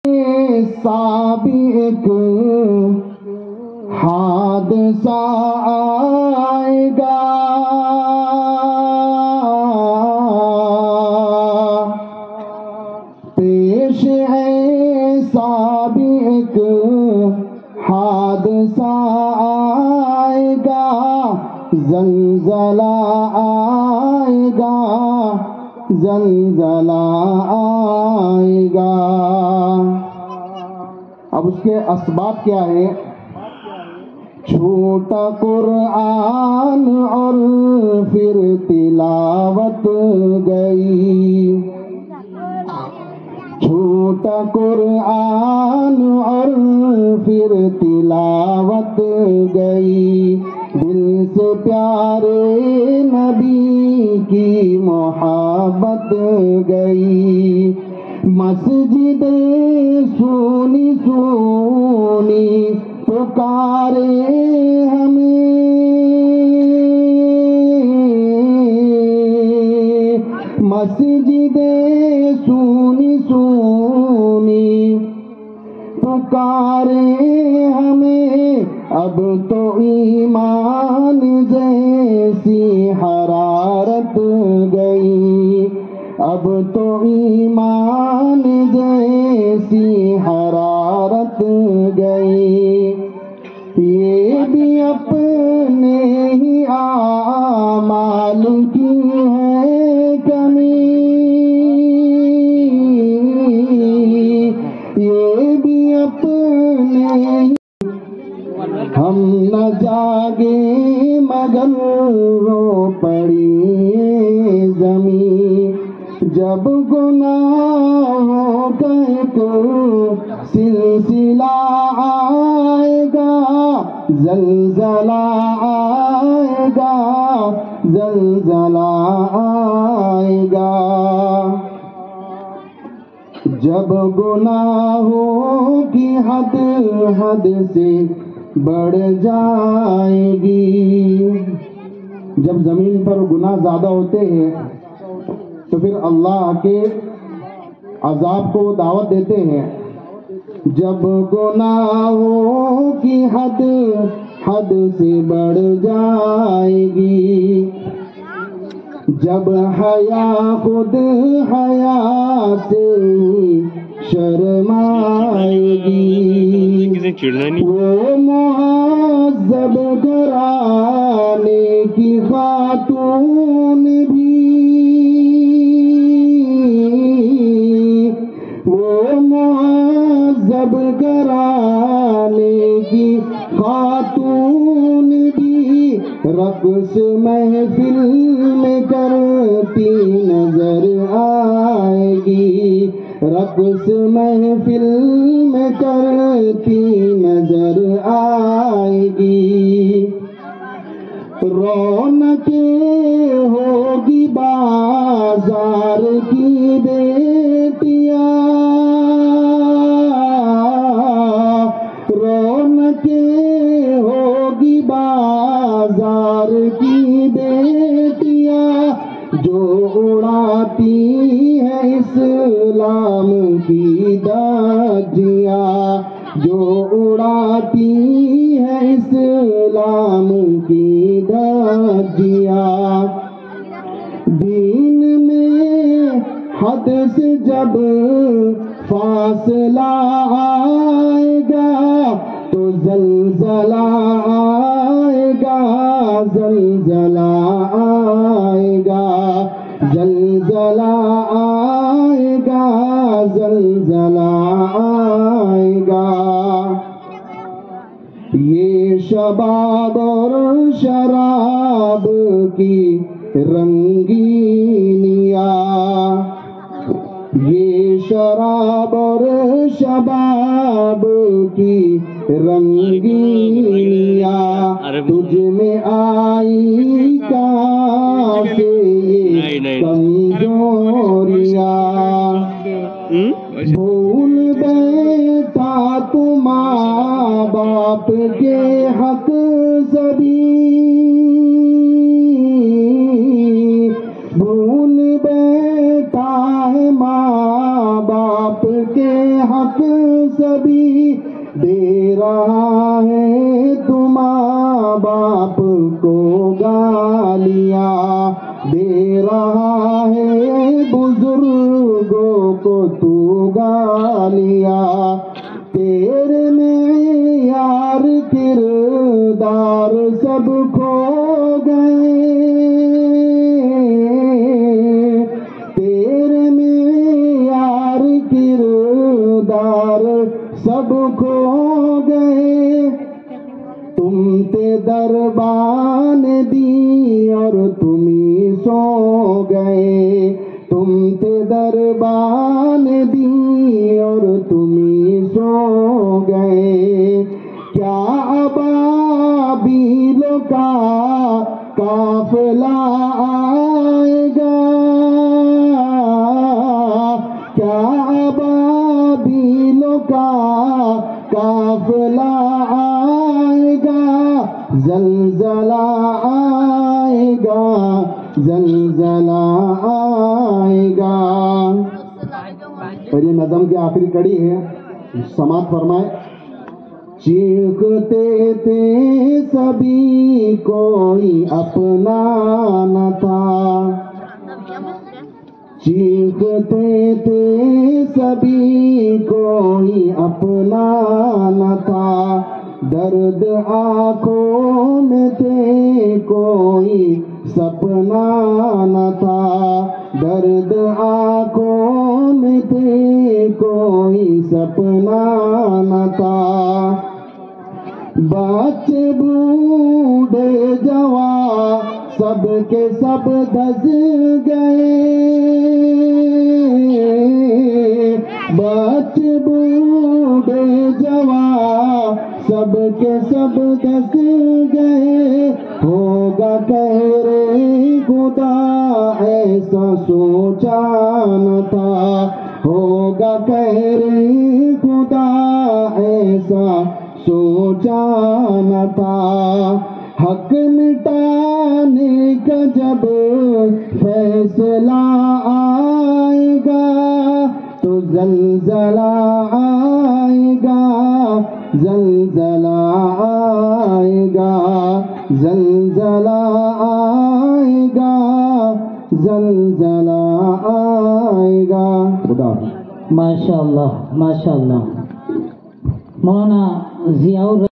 سابق حادثہ آئے گا، پیش ہے سابق حادثہ آئے گا، زلزلہ آئے گا، زلزلہ آئے گا۔ اب اس کے اسباب کیا ہے؟ چھوٹا قرآن اور پھر تلاوت گئی، چھوٹا قرآن اور پھر تلاوت گئی، دل سے پیارے نبی کی محبت گئی، مسجدیں سونی سونی پکارے ہمیں، مسجدیں سونی سونی پکارے ہمیں، اب تو ایمان جیسی حرارت گئی، اب تو ایمان جیسی حرارت گئی، یہ بھی اپنے ہی اعمال کی ہے کمی، یہ بھی اپنے ہی، ہم نہ جاگے مگر رو پڑی زمین، جب گناہوں کا ایک سلسلہ آئے گا، زلزلہ آئے گا، زلزلہ آئے گا، جب گناہوں کی حد حد سے بڑھ جائے گی، جب زمین پر گناہ زیادہ ہوتے ہیں تو پھر اللہ کے عذاب کو وہ دعوت دیتے ہیں، جب گناہوں کی حد حد سے بڑھ جائے گی، جب حیا خود حیا سے شرمائے گی، وہ مہذب گھرانے کی خاتون بھی، وہ مہذب گھرانے کی خاتون بھی، رقص محفل میں کرتی نظر آئے گی، رقص محفل میں کرتی نظر آئے گی، رونقیں ہوگی بازار کی بیٹیاں، رونقیں ہوگی بازار کی بیٹیاں، جو اڑاتی ہے اسلام کی دھجیاں، جو اڑاتی ہے اسلام کی دھجیاں، دین میں حد سے جب فاصلہ آئے گا تو زلزلہ آئے گا، زلزلہ آئے گا، زلزلہ آئے گا، زلزلہ آئے گا، یہ شباب اور شراب کی رنگینیاں، یہ شراب اور شباب کی رنگینیاں، تجھ میں آئی کہاں سے یہ کمزوریاں، بھول بیٹھا تو ماں باپ کے حق سبھی، بھول بیٹھا ہے ماں باپ کے یہ حق سبھی دے رہا ہے تو ماں باپ کو گالیاں دے رہا ہے بزرگوں کو تو گالیاں تیرے معیار کردار سب کھو گئے تیرے معیار کردار سب کھو گئے تم تے دربان دی اور تم ہی سو گئے تم تے دربان دی اور تم ہی سو گئے کیا ابابیلوں کا قافلہ آئے گا کیا ابابیلوں کا قافلہ آئے گا زلزلہ آئے گا زلزلہ آئے گا اور یہ نظم کی آخری کڑی ہے سماعت فرمائے چیختے تھے سبھی کوئی اپنا نہ تھا چیختے تھے سبھی کوئی اپنا نہ تھا درد آنکھوں میں تھے کوئی سپنا نہ تھا درد آنکھوں میں تھے کوئی سپنا نہ تھا بچے بوڑھے جوان سب کے سب دھس گئے بچے بوڑھے جوان سب کے سب دھس گئے ہوگا کہہ رہے خدا ایسا سوچا نہ تھا ہوگا کہہ رہے خدا ایسا سوچا نہ تھا حق مٹانے کا جب فیصلہ آئے گا تو زلزلہ آئے گا زلزلہ آئے گا زلزلہ آئے گا زلزلہ آئے گا خدا ماشاءاللہ ماشاءاللہ مولانا ضیاء